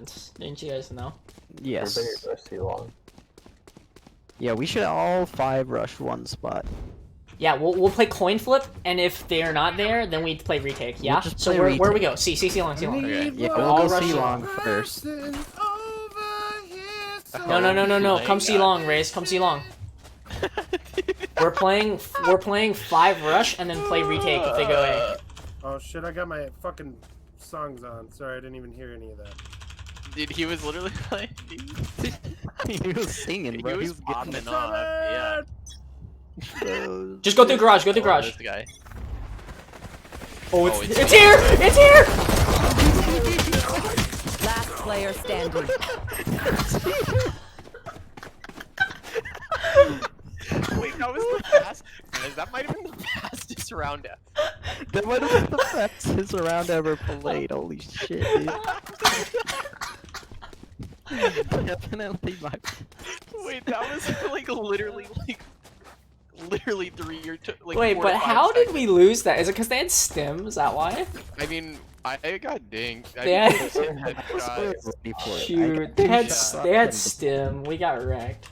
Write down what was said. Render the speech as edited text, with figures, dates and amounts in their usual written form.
sense. Didn't you guys know? Yes. Everybody goes too long. Yeah, we should all 5 rush one spot. Yeah, we'll play coin flip, and if they're not there, then we play retake. Yeah. We'll just So play where we retake. go? C long, C long. Okay. Yeah, We'll we'll all go rush C C long first. No. Oh Come my C God. long, Raze. Come C long. We're playing 5 rush, and then play retake if they go A. Oh shit, I got my fucking songs on. Sorry, I didn't even hear any of that. Dude, he was literally like, He was singing, bro. he was getting popping off. Yeah. those- Just go through garage. Go through garage. This guy. Oh, Oh, it's here! It's here! Last player standing. Wait, that was the fast. Guys, that might have been the fastest round. That might have been the fastest round ever played. Holy shit, dude. Definitely my. Wait, that was like literally 3 or 2. Like, Wait, 4 to but 5 how did seconds. we lose that? Is it because they had stim? Is that why? I mean, I got dinged. They had- I hit headshots. Shoot, they had stim. We got wrecked.